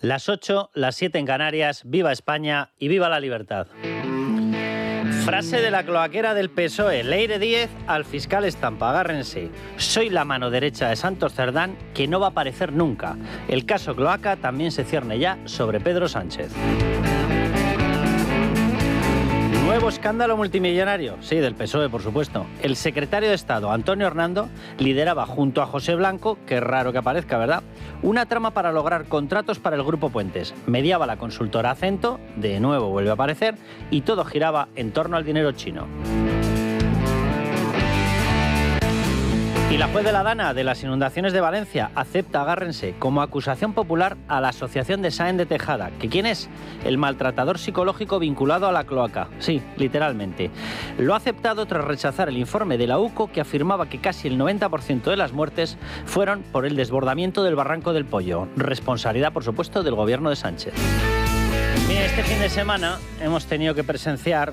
Las 8, las 7 en Canarias, viva España y viva la libertad. Frase de la cloaquera del PSOE, Leire Díez al fiscal Estampa, agárrense. Soy la mano derecha de Santos Cerdán que no va a aparecer nunca. El caso Cloaca también se cierne ya sobre Pedro Sánchez. Nuevo escándalo multimillonario, sí, del PSOE, por supuesto. El secretario de Estado, Antonio Hernando, lideraba junto a José Blanco, que es raro que aparezca, ¿verdad?, una trama para lograr contratos para el Grupo Puentes. Mediaba la consultora Acento, de nuevo vuelve a aparecer, y todo giraba en torno al dinero chino. Y la juez de la Dana de las inundaciones de Valencia acepta, agárrense, como acusación popular a la asociación de Sáenz de Tejada. ¿Que quién es? El maltratador psicológico vinculado a la cloaca. Sí, literalmente. Lo ha aceptado tras rechazar el informe de la UCO que afirmaba que casi el 90% de las muertes fueron por el desbordamiento del Barranco del Pollo. Responsabilidad, por supuesto, del gobierno de Sánchez. Bien, este fin de semana hemos tenido que presenciar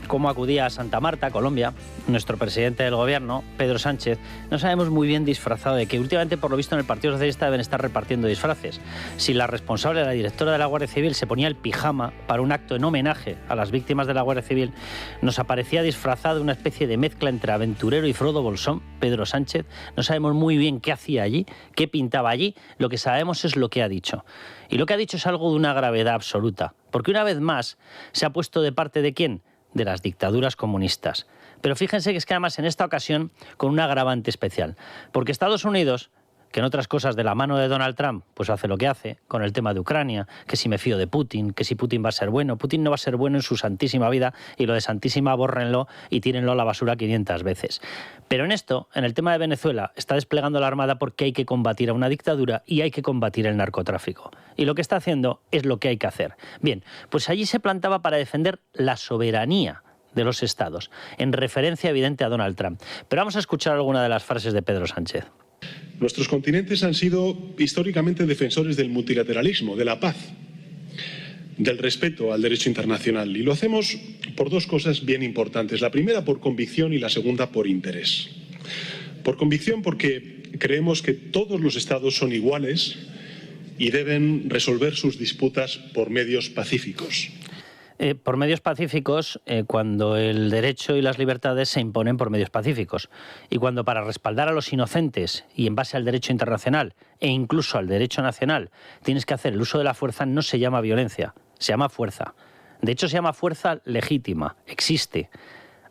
cómo acudía a Santa Marta, Colombia, nuestro presidente del gobierno, Pedro Sánchez. No sabemos muy bien disfrazado de que últimamente, por lo visto, en el Partido Socialista deben estar repartiendo disfraces. Si la responsable, la directora de la Guardia Civil, se ponía el pijama para un acto en homenaje a las víctimas de la Guardia Civil, nos aparecía disfrazado de una especie de mezcla entre aventurero y Frodo Bolsón, Pedro Sánchez. No sabemos muy bien qué hacía allí, qué pintaba allí. Lo que sabemos es lo que ha dicho. Y lo que ha dicho es algo de una gravedad absoluta. Porque una vez más se ha puesto de parte de ¿quién? De las dictaduras comunistas. Pero fíjense que es que además en esta ocasión con un agravante especial. Porque Estados Unidos, que en otras cosas de la mano de Donald Trump, pues hace lo que hace, con el tema de Ucrania, que si me fío de Putin, que si Putin va a ser bueno. Putin no va a ser bueno en su santísima vida, y lo de santísima bórrenlo y tírenlo a la basura 500 veces. Pero en esto, en el tema de Venezuela, está desplegando la armada porque hay que combatir a una dictadura y hay que combatir el narcotráfico. Y lo que está haciendo es lo que hay que hacer. Bien, pues allí se plantaba para defender la soberanía de los estados, en referencia evidente a Donald Trump. Pero vamos a escuchar alguna de las frases de Pedro Sánchez. Nuestros continentes han sido históricamente defensores del multilateralismo, de la paz, del respeto al derecho internacional. Y lo hacemos por dos cosas bien importantes. La primera por convicción y la segunda por interés. Por convicción porque creemos que todos los estados son iguales y deben resolver sus disputas por medios pacíficos. Por medios pacíficos, cuando el derecho y las libertades se imponen por medios pacíficos. Y cuando para respaldar a los inocentes y en base al derecho internacional e incluso al derecho nacional tienes que hacer el uso de la fuerza, no se llama violencia, se llama fuerza. De hecho, se llama fuerza legítima, existe.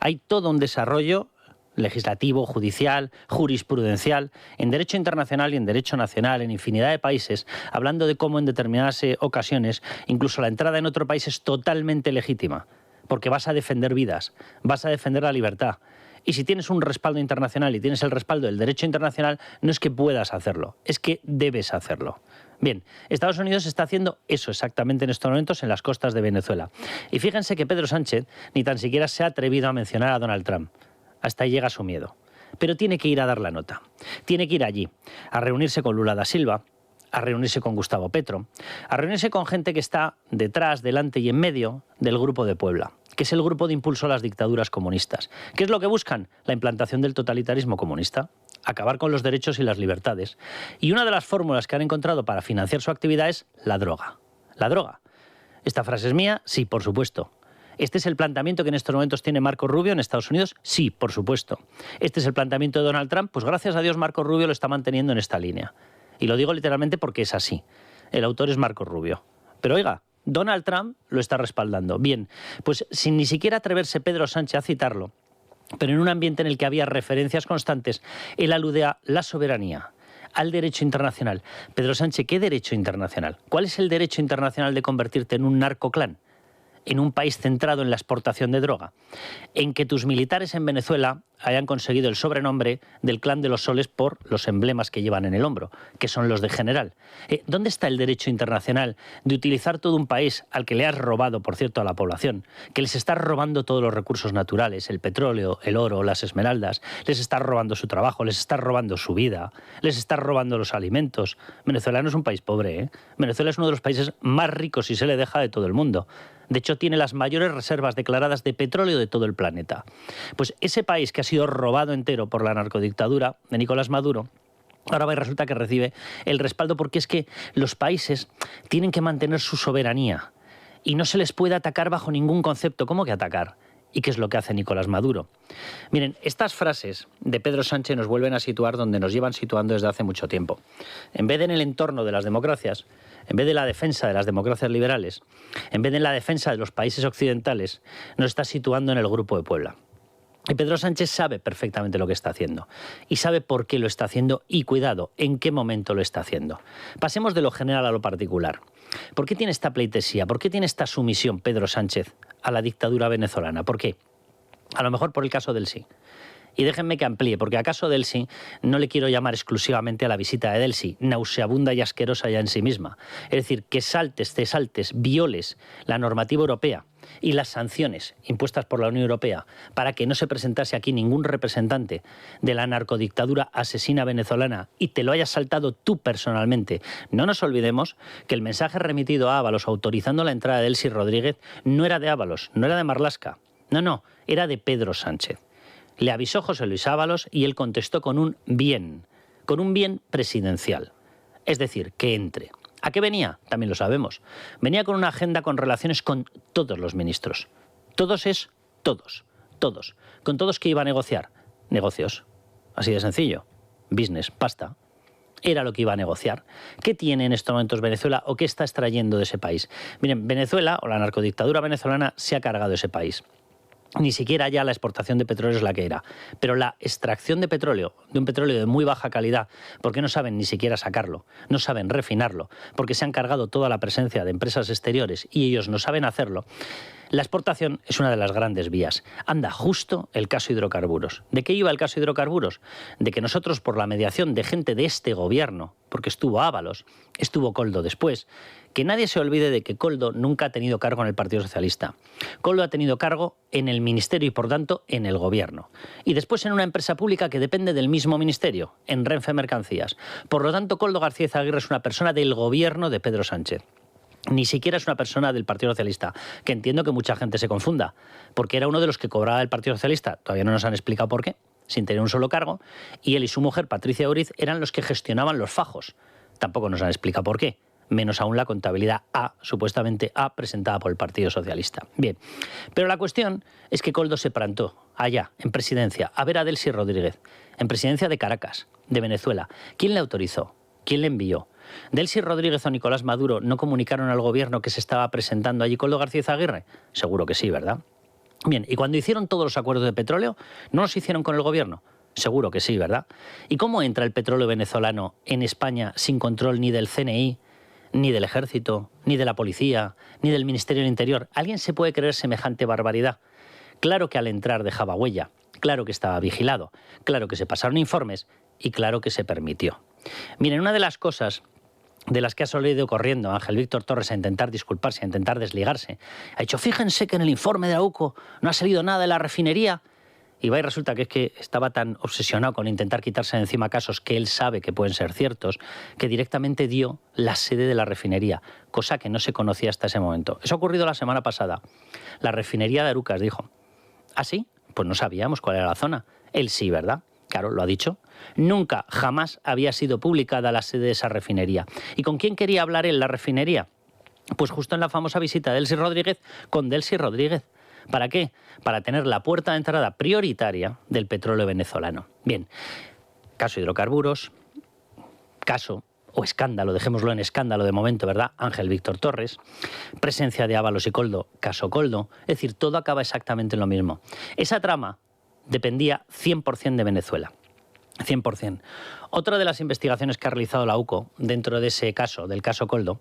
Hay todo un desarrollo legislativo, judicial, jurisprudencial, en derecho internacional y en derecho nacional, en infinidad de países, hablando de cómo en determinadas ocasiones incluso la entrada en otro país es totalmente legítima, porque vas a defender vidas, vas a defender la libertad. Y si tienes un respaldo internacional y tienes el respaldo del derecho internacional, no es que puedas hacerlo, es que debes hacerlo. Bien, Estados Unidos está haciendo eso exactamente en estos momentos en las costas de Venezuela. Y fíjense que Pedro Sánchez ni tan siquiera se ha atrevido a mencionar a Donald Trump. Hasta ahí llega su miedo. Pero tiene que ir a dar la nota. Tiene que ir allí, a reunirse con Lula da Silva, a reunirse con Gustavo Petro, a reunirse con gente que está detrás, delante y en medio del Grupo de Puebla, que es el grupo de impulso a las dictaduras comunistas. ¿Qué es lo que buscan? La implantación del totalitarismo comunista, acabar con los derechos y las libertades. Y una de las fórmulas que han encontrado para financiar su actividad es la droga. La droga. ¿Esta frase es mía? Sí, por supuesto. ¿Este es el planteamiento que en estos momentos tiene Marco Rubio en Estados Unidos? Sí, por supuesto. ¿Este es el planteamiento de Donald Trump? Pues gracias a Dios Marco Rubio lo está manteniendo en esta línea. Y lo digo literalmente porque es así. El autor es Marco Rubio. Pero oiga, Donald Trump lo está respaldando. Bien, pues sin ni siquiera atreverse Pedro Sánchez a citarlo, pero en un ambiente en el que había referencias constantes, él alude a la soberanía, al derecho internacional. Pedro Sánchez, ¿qué derecho internacional? ¿Cuál es el derecho internacional de convertirte en un narcoclán? En un país centrado en la exportación de droga, en que tus militares en Venezuela hayan conseguido el sobrenombre del Clan de los Soles por los emblemas que llevan en el hombro, que son los de general. ¿Dónde está el derecho internacional de utilizar todo un país al que le has robado, por cierto, a la población, que les estás robando todos los recursos naturales, el petróleo, el oro, las esmeraldas, les estás robando su trabajo, les estás robando su vida, les estás robando los alimentos? Venezuela no es un país pobre, ¿eh? Venezuela es uno de los países más ricos, si se le deja, de todo el mundo. De hecho, tiene las mayores reservas declaradas de petróleo de todo el planeta. Pues ese país que ha sido robado entero por la narcodictadura de Nicolás Maduro Ahora va y resulta que recibe el respaldo porque es que los países tienen que mantener su soberanía y no se les puede atacar bajo ningún concepto. ¿Cómo que atacar? ¿Y qué es lo que hace Nicolás Maduro? Miren, estas frases de Pedro Sánchez nos vuelven a situar donde nos llevan situando desde hace mucho tiempo. En vez de en el entorno de las democracias, en vez de la defensa de las democracias liberales, en vez de en la defensa de los países occidentales, nos está situando en el Grupo de Puebla. Y Pedro Sánchez sabe perfectamente lo que está haciendo y sabe por qué lo está haciendo y, cuidado, en qué momento lo está haciendo. Pasemos de lo general a lo particular. ¿Por qué tiene esta pleitesía? ¿Por qué tiene esta sumisión Pedro Sánchez a la dictadura venezolana? ¿Por qué? A lo mejor por el caso del sí. Y déjenme que amplíe, porque a caso Delcy no le quiero llamar exclusivamente a la visita de Delcy, nauseabunda y asquerosa ya en sí misma. Es decir, que te saltes, violes la normativa europea y las sanciones impuestas por la Unión Europea para que no se presentase aquí ningún representante de la narcodictadura asesina venezolana y te lo hayas saltado tú personalmente. No nos olvidemos que el mensaje remitido a Ábalos autorizando la entrada de Delcy Rodríguez no era de Ábalos, no era de Marlaska, no, era de Pedro Sánchez. Le avisó José Luis Ábalos y él contestó con un bien presidencial. Es decir, que entre. ¿A qué venía? También lo sabemos. Venía con una agenda con relaciones con todos los ministros. Todos es todos. Con todos que iba a negociar. Negocios. Así de sencillo. Business, pasta. Era lo que iba a negociar. ¿Qué tiene en estos momentos Venezuela o qué está extrayendo de ese país? Miren, Venezuela o la narcodictadura venezolana se ha cargado ese país. Ni siquiera ya la exportación de petróleo es la que era. Pero la extracción de petróleo, de un petróleo de muy baja calidad, porque no saben ni siquiera sacarlo, no saben refinarlo, porque se han cargado toda la presencia de empresas exteriores y ellos no saben hacerlo, la exportación es una de las grandes vías. Anda justo el caso hidrocarburos. ¿De qué iba el caso hidrocarburos? De que nosotros, por la mediación de gente de este gobierno, porque estuvo Ábalos, estuvo Koldo después, que nadie se olvide de que Koldo nunca ha tenido cargo en el Partido Socialista. Koldo ha tenido cargo en el ministerio y, por tanto, en el gobierno. Y después en una empresa pública que depende del mismo ministerio, en Renfe Mercancías. Por lo tanto, Koldo García Izaguirre es una persona del gobierno de Pedro Sánchez. Ni siquiera es una persona del Partido Socialista, que entiendo que mucha gente se confunda, porque era uno de los que cobraba el Partido Socialista, todavía no nos han explicado por qué, sin tener un solo cargo, y él y su mujer, Patricia Uriz, eran los que gestionaban los fajos. Tampoco nos han explicado por qué, menos aún la contabilidad A, supuestamente A, presentada por el Partido Socialista. Bien, pero la cuestión es que Koldo se plantó allá, en presidencia, a ver a Delcy Rodríguez, en presidencia de Caracas, de Venezuela. ¿Quién le autorizó? ¿Quién le envió? ¿Delcy Rodríguez o Nicolás Maduro no comunicaron al gobierno que se estaba presentando allí Koldo García Izaguirre? Seguro que sí, ¿verdad? Bien, ¿y cuando hicieron todos los acuerdos de petróleo, no los hicieron con el gobierno? Seguro que sí, ¿verdad? ¿Y cómo entra el petróleo venezolano en España sin control ni del CNI, ni del Ejército, ni de la Policía, ni del Ministerio del Interior? ¿Alguien se puede creer semejante barbaridad? Claro que al entrar dejaba huella, claro que estaba vigilado, claro que se pasaron informes y claro que se permitió. Miren, una de las cosas de las que ha salido corriendo Ángel Víctor Torres a intentar disculparse, a intentar desligarse, ha dicho, fíjense que en el informe de la UCO no ha salido nada de la refinería. Y va y resulta que es que estaba tan obsesionado con intentar quitarse de encima casos que él sabe que pueden ser ciertos, que directamente dio la sede de la refinería, cosa que no se conocía hasta ese momento. Eso ha ocurrido la semana pasada. La refinería de Arucas dijo, ¿ah, sí? Pues no sabíamos cuál era la zona. Él sí, ¿verdad? Claro, lo ha dicho. Nunca, jamás había sido publicada la sede de esa refinería. ¿Y con quién quería hablar él la refinería? Pues justo en la famosa visita de Delcy Rodríguez con Delcy Rodríguez. ¿Para qué? Para tener la puerta de entrada prioritaria del petróleo venezolano. Bien, caso hidrocarburos, caso o escándalo, dejémoslo en escándalo de momento, ¿verdad? Ángel Víctor Torres, presencia de Ábalos y Koldo, caso Koldo, es decir, todo acaba exactamente en lo mismo. Esa trama dependía 100% de Venezuela. 100%. Otra de las investigaciones que ha realizado la UCO dentro de ese caso, del caso Koldo,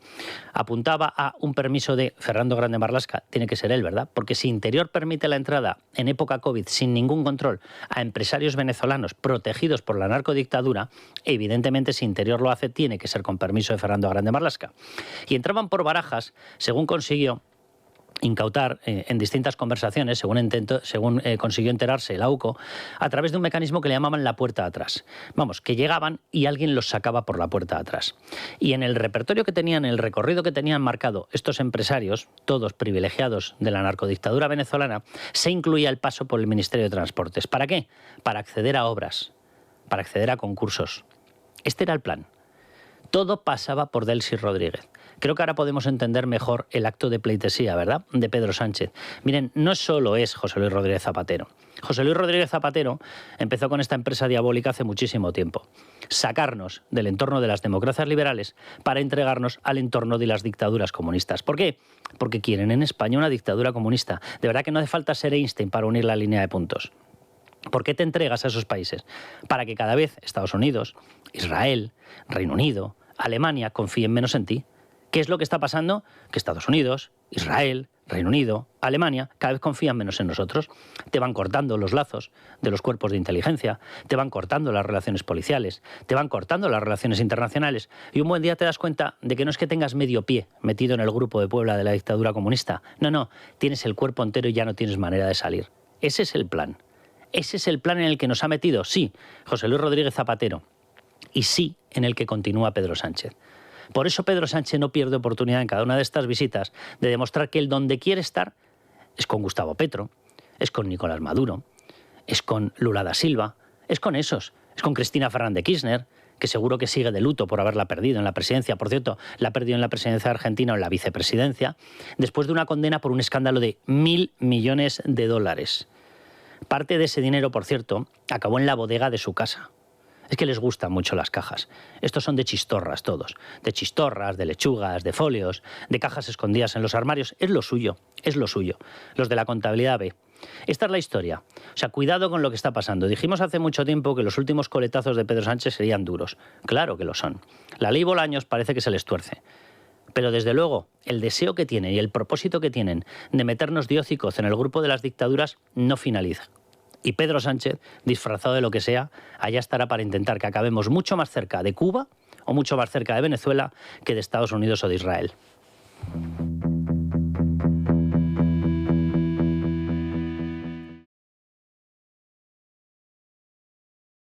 apuntaba a un permiso de Fernando Grande Marlaska, tiene que ser él, ¿verdad? Porque si Interior permite la entrada en época COVID sin ningún control a empresarios venezolanos protegidos por la narcodictadura, evidentemente si Interior lo hace tiene que ser con permiso de Fernando Grande Marlaska. Y entraban por barajas, según consiguió incautar en distintas conversaciones, según consiguió enterarse la UCO, a través de un mecanismo que le llamaban la puerta de atrás. Vamos, que llegaban y alguien los sacaba por la puerta de atrás. Y en el repertorio que tenían, el recorrido que tenían marcado estos empresarios, todos privilegiados de la narcodictadura venezolana, se incluía el paso por el Ministerio de Transportes. ¿Para qué? Para acceder a obras, para acceder a concursos. Este era el plan. Todo pasaba por Delcy Rodríguez. Creo que ahora podemos entender mejor el acto de pleitesía, ¿verdad?, de Pedro Sánchez. Miren, no solo es José Luis Rodríguez Zapatero. José Luis Rodríguez Zapatero empezó con esta empresa diabólica hace muchísimo tiempo. Sacarnos del entorno de las democracias liberales para entregarnos al entorno de las dictaduras comunistas. ¿Por qué? Porque quieren en España una dictadura comunista. De verdad que no hace falta ser Einstein para unir la línea de puntos. ¿Por qué te entregas a esos países? Para que cada vez Estados Unidos, Israel, Reino Unido, Alemania confíen menos en ti. ¿Qué es lo que está pasando? Que Estados Unidos, Israel, Reino Unido, Alemania, cada vez confían menos en nosotros. Te van cortando los lazos de los cuerpos de inteligencia, te van cortando las relaciones policiales, te van cortando las relaciones internacionales. Y un buen día te das cuenta de que no es que tengas medio pie metido en el grupo de Puebla de la dictadura comunista. No, tienes el cuerpo entero y ya no tienes manera de salir. Ese es el plan. Ese es el plan en el que nos ha metido, sí, José Luis Rodríguez Zapatero, y sí, en el que continúa Pedro Sánchez. Por eso Pedro Sánchez no pierde oportunidad en cada una de estas visitas de demostrar que él donde quiere estar es con Gustavo Petro, es con Nicolás Maduro, es con Lula da Silva, es con esos, es con Cristina Fernández de Kirchner, que seguro que sigue de luto por haberla perdido en la presidencia. Por cierto, la ha perdido en la presidencia de Argentina o en la vicepresidencia, después de una condena por un escándalo de $1.000 millones. Parte de ese dinero, por cierto, acabó en la bodega de su casa. Es que les gustan mucho las cajas. Estos son de chistorras todos. De chistorras, de lechugas, de folios, de cajas escondidas en los armarios. Es lo suyo, es lo suyo. Los de la contabilidad B. Esta es la historia. O sea, cuidado con lo que está pasando. Dijimos hace mucho tiempo que los últimos coletazos de Pedro Sánchez serían duros. Claro que lo son. La ley Bolaños parece que se les tuerce. Pero desde luego, el deseo que tienen y el propósito que tienen de meternos diócicos en el grupo de las dictaduras no finaliza. Y Pedro Sánchez, disfrazado de lo que sea, allá estará para intentar que acabemos mucho más cerca de Cuba o mucho más cerca de Venezuela que de Estados Unidos o de Israel.